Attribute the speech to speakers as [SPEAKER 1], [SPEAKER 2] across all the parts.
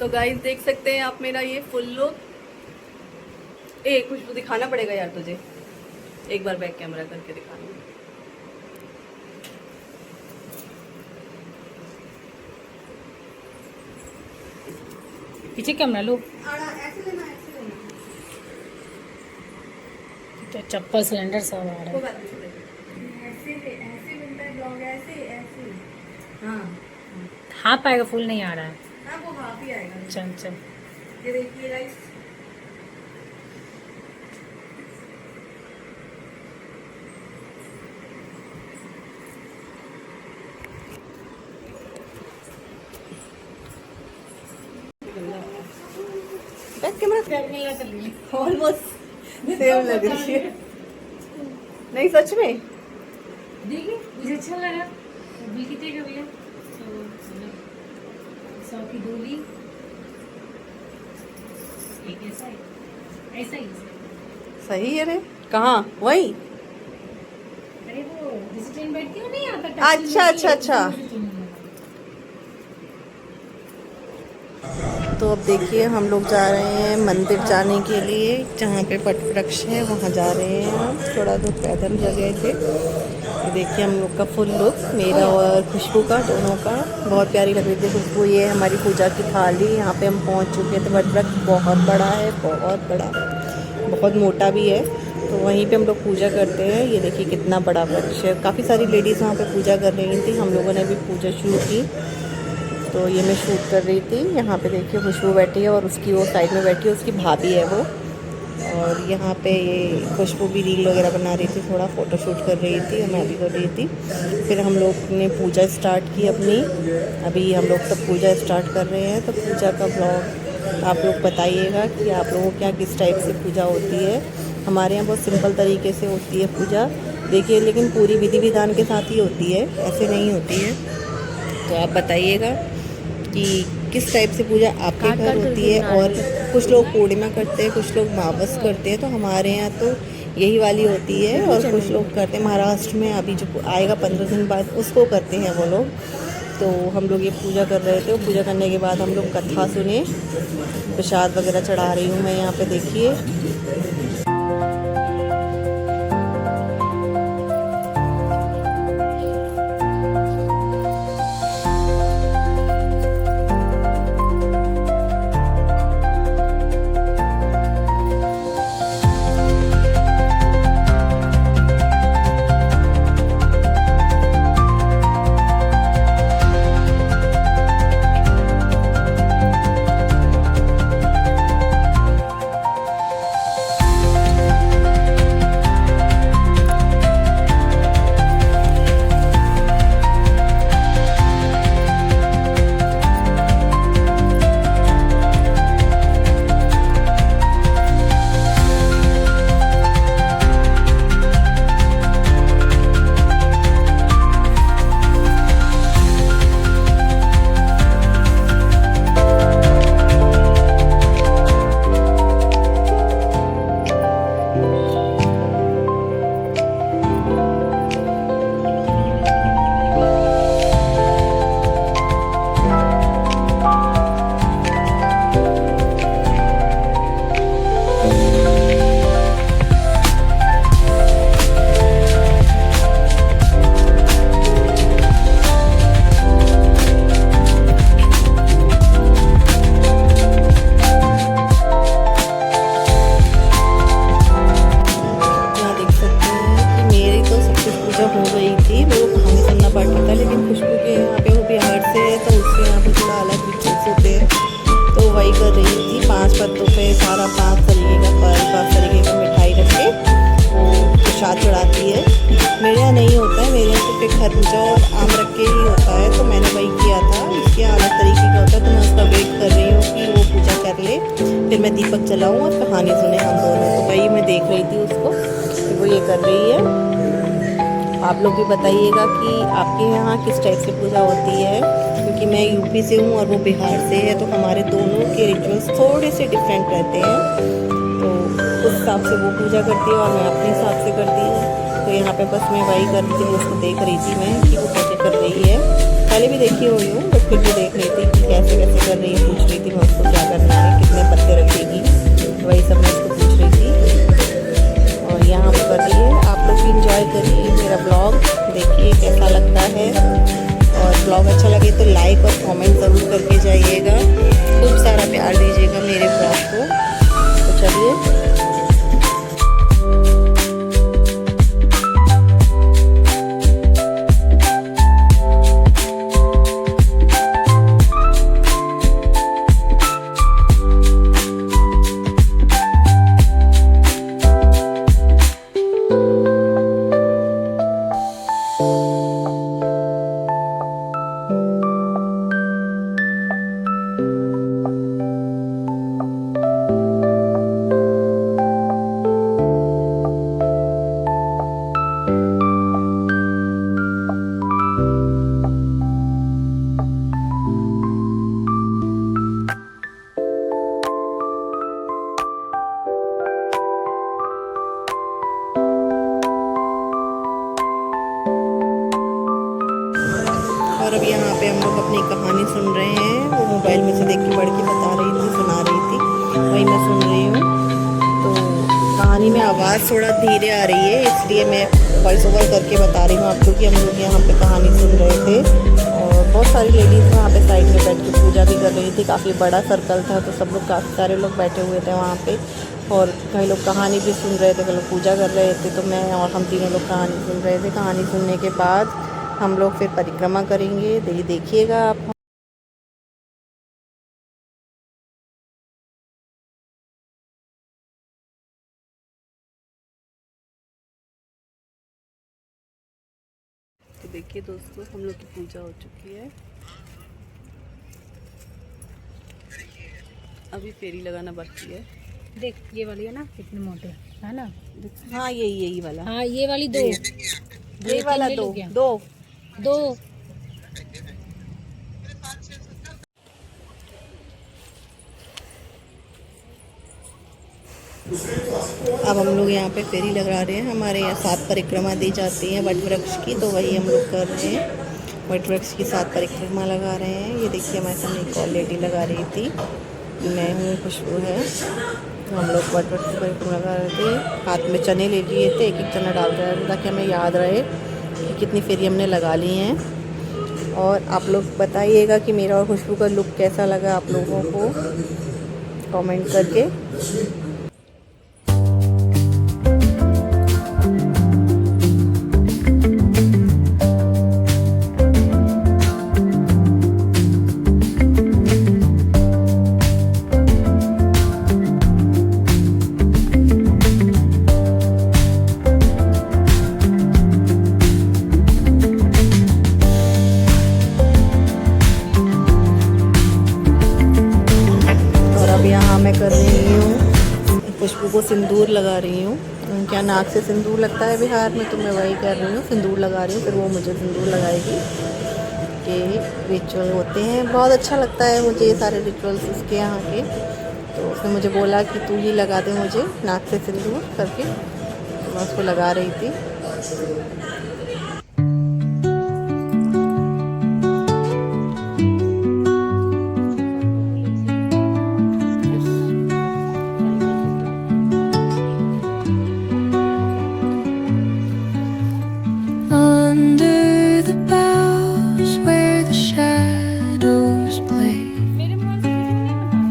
[SPEAKER 1] तो गाइस देख सकते हैं आप मेरा ये फुल लुक। खुशबू दिखाना पड़ेगा यार तुझे, एक बार बैक कैमरा करके दिखाना।
[SPEAKER 2] पीछे कैमरा लो।
[SPEAKER 1] ऐसे लेना, ऐसे लेना।
[SPEAKER 2] तो चप्पल सिलेंडर सब आ रहा है।
[SPEAKER 1] ऐसे बनता है ब्लॉग, ऐसे ऐसे। हाँ
[SPEAKER 2] हाफ आएगा, फुल नहीं आ रहा है।
[SPEAKER 1] हाँ, वो हाफ ही आएगा।
[SPEAKER 2] चल चल।
[SPEAKER 1] ये देखिए guys, back camera almost same लग रही है। नहीं सच में
[SPEAKER 2] देखिए मुझे अच्छा लगा। बिल कितने का भैया? 100 की डोली। एक ऐसा ही, ऐसा ही।
[SPEAKER 1] सही है रे। कहाँ? वही।
[SPEAKER 2] अरे वो जिस ट्रेन बैठती हो नहीं आता।
[SPEAKER 1] अच्छा अच्छा अच्छा। तो अब देखिए हम लोग जा रहे हैं मंदिर जाने के लिए, जहाँ पे वट वृक्ष है वहाँ जा रहे हैं हम। थोड़ा दूर पैदल जा गए थे। ये देखिए हम लोग का फुल लुक, मेरा और खुशबू का, दोनों का। बहुत प्यारी लग रही थी खुशबू। ये हमारी पूजा की थाली। यहाँ पे हम पहुँच चुके थे। वट वृक्ष बहुत बड़ा है, बहुत बड़ा, बहुत मोटा भी है। तो वहीं पे हम लोग पूजा करते हैं। ये देखिए कितना बड़ा वृक्ष है। काफ़ी सारी लेडीज़ वहाँ पे पूजा कर रही थी। हम लोगों ने भी पूजा शुरू की। तो ये मैं शूट कर रही थी। यहाँ पे देखिए खुशबू बैठी है और उसकी वो साइड में बैठी है, उसकी भाभी है वो। और यहाँ पे ये खुशबू भी रील वगैरह बना रही थी, थोड़ा फ़ोटो शूट कर रही थी, मैं भी कर रही थी। फिर हम लोग ने पूजा स्टार्ट की अपनी। अभी हम लोग सब पूजा स्टार्ट कर रहे हैं। तो पूजा का ब्लॉग आप लोग बताइएगा कि आप लोगों के यहाँ किस टाइप से पूजा होती है। हमारे यहाँ बहुत सिंपल तरीके से होती है पूजा, देखिए, लेकिन पूरी विधि विधान के साथ ही होती है, ऐसे नहीं होती है। तो आप बताइएगा कि किस टाइप से पूजा आपके घर होती है। और कुछ लोग पूर्णिमा करते हैं, कुछ लोग मावस करते हैं। तो हमारे यहाँ तो यही वाली होती है। और कुछ लोग करते हैं महाराष्ट्र में, अभी जो आएगा 15 दिन बाद उसको करते हैं वो लोग। तो हम लोग ये पूजा कर रहे थे। पूजा करने के बाद हम लोग कथा सुने, प्रसाद वगैरह चढ़ा रही हूँ मैं यहाँ पे, देखिए। सारा 5 तरीके का फल, 5 तरीके की मिठाई रख के प्रसाद चढ़ाती है। मेरे यहाँ नहीं होता है, मेरे यहाँ सिर्फ एक खरबूजा और आम रख के ही होता है। तो मैंने वही किया था। इसके अलग तरीके का होता है, तो मैं उसका वेट कर रही हूँ कि वो पूजा कर ले, फिर मैं दीपक जलाऊँ और कहानी सुने हम दोनों। तो वही मैं देख रही थी उसको कि वो ये कर रही है। आप लोग भी बताइएगा कि आपके यहाँ किस टाइप से पूजा होती है, क्योंकि मैं यूपी से हूँ और वो बिहार से है। तो हमारे दोनों के रिचुअल्स थोड़े से डिफरेंट रहते हैं। तो उस हिसाब से वो पूजा करती है और मैं अपने हिसाब से करती हूँ। तो यहाँ पे बस मैं वही कर रही थी, उसको देख रही थी मैं कि वो कैसे कर रही है। पहले भी देखी हुई हूँ बट फिर भी देख रही थी कि कैसे कैसे कर रही है। पूछ रही थी मैं उसको क्या करना है, कितने पत्ते रखेगी, वही सब मैं उसको पूछ रही थी। और यहाँ पर कर रही है। आप लोग भी इंजॉय करिए मेरा ब्लॉग, देखिए कैसा लगता है। और ब्लॉग अच्छा लगे तो लाइक और कमेंट ज़रूर करके जाइएगा, खूब सारा प्यार दीजिएगा मेरे ब्लॉग को। तो चलिए और अब यहाँ पे हम लोग अपनी कहानी सुन रहे हैं। वो मोबाइल में से देख के पढ़ के बता रही थी, सुना रही थी, वही मैं सुन रही हूँ। तो कहानी में आवाज़ थोड़ा धीरे आ रही है, इसलिए मैं वॉइस ओवर करके बता रही हूँ आपको कि हम लोग यहाँ पे कहानी सुन रहे थे। और बहुत सारी लेडीज़ वहाँ पे साइड में बैठ के पूजा भी कर रही थी। काफ़ी बड़ा सर्कल था तो सब लोग, काफ़ी सारे लोग बैठे हुए थे वहाँ पे। और कई लोग कहानी भी सुन रहे थे, कई लोग पूजा कर रहे थे। तो मैं और हम तीनों लोग कहानी सुन रहे थे। कहानी सुनने के बाद हम लोग फिर परिक्रमा करेंगे, देखिएगा आप। तो देखिए दोस्तों, हम लोग की पूजा हो चुकी है। अभी फेरी लगाना बाकी है।
[SPEAKER 2] देख ये वाली है ना, कितने मोटे है ना।
[SPEAKER 1] हाँ यही वाला।
[SPEAKER 2] हाँ ये वाली दो,
[SPEAKER 1] ये वाला दो। अब हम लोग यहाँ पे फेरी लगा रहे हैं। हमारे यहाँ 7 परिक्रमा दी जाती है वट वृक्ष की, तो वही हम लोग कर रहे हैं। वट वृक्ष की 7 परिक्रमा लगा रहे हैं। ये देखिए हमारे सामने एक और लेडी लगा रही थी, मैं हूँ, खुशबू है। तो हम लोग वट वृक्ष की परिक्रमा लगा रहे थे। हाथ में चने ले लिए थे, एक एक चना डाल रहे थे ताकि हमें याद रहे कि कितनी फेरी हमने लगा ली हैं। और आप लोग बताइएगा कि मेरा और खुशबू का लुक कैसा लगा आप लोगों को, कमेंट करके। मैं कर रही हूँ, खुशबू को सिंदूर लगा रही हूँ। क्या नाक से सिंदूर लगता है बिहार में, तो मैं वही कर रही हूँ, सिंदूर लगा रही हूँ। फिर वो मुझे सिंदूर लगाएगी। ये रिचुअल होते हैं, बहुत अच्छा लगता है मुझे ये सारे रिचुअल्स उसके यहाँ के। तो उसने मुझे बोला कि तू ही लगा दे मुझे नाक से सिंदूर करके, तो मैं उसको लगा रही थी।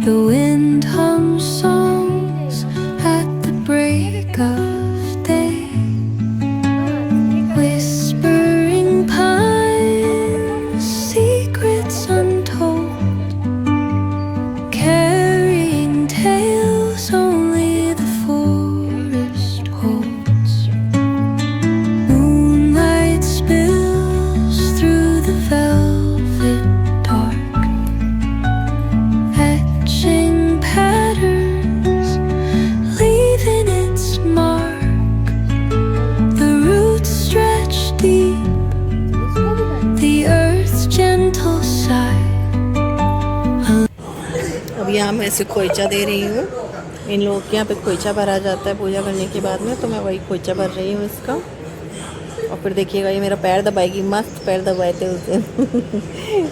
[SPEAKER 3] The wind hums songs at the break of day, whispering pines, secrets untold, carrying tales only the forest holds. Moonlight spills through the velvet dark, patterns, leaving its mark. The roots stretch deep, the earth's gentle sigh.
[SPEAKER 1] अब यहाँ मैं इसे खोइचा दे रही हूँ। इन लोगों के यहाँ पे खोइचा भरा जाता है पूजा करने के बाद में, तो मैं वही खोइचा भर रही हूँ इसका। फिर देखिएगा ये मेरा पैर दबाएगी, मस्त पैर दबाए थे उस दिन।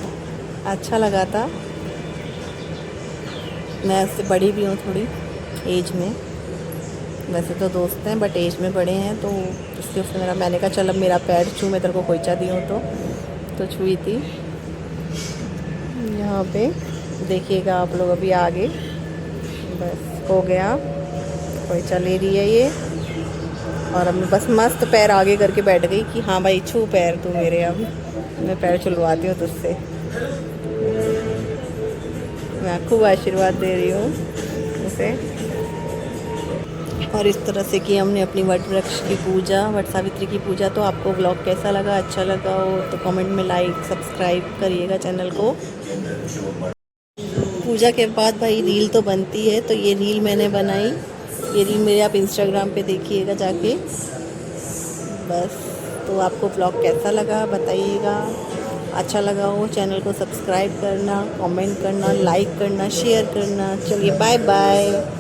[SPEAKER 1] अच्छा लगा था। मैं उससे बड़ी भी हूँ थोड़ी एज में, वैसे तो दोस्त हैं बट एज में बड़े हैं, तो इसलिए उसने मैंने कहा चल अब मेरा पैर छू, मैं तेरे को खोइचा दी हूँ तो छुई थी। यहाँ पे देखिएगा आप लोग अभी आगे, बस हो गया, खोइचा ले रही है ये, और अब मैं बस मस्त पैर आगे करके बैठ गई कि हाँ भाई छू पैर तू मेरे, अब मैं पैर छुलवाती हूँ तुझसे। मैं खूब आशीर्वाद दे रही हूँ उसे। और इस तरह से कि हमने अपनी वट वृक्ष की पूजा, वट सावित्री की पूजा। तो आपको ब्लॉग कैसा लगा, अच्छा लगा हो तो कमेंट में लाइक सब्सक्राइब करिएगा चैनल को। पूजा के बाद भाई रील तो बनती है, तो ये रील मैंने बनाई, ये रील मेरे आप इंस्टाग्राम पे देखिएगा जाके। बस तो आपको ब्लॉग कैसा लगा बताइएगा, अच्छा लगा हो चैनल को सब्सक्राइब करना, कमेंट करना, लाइक करना, शेयर करना। चलिए बाय बाय।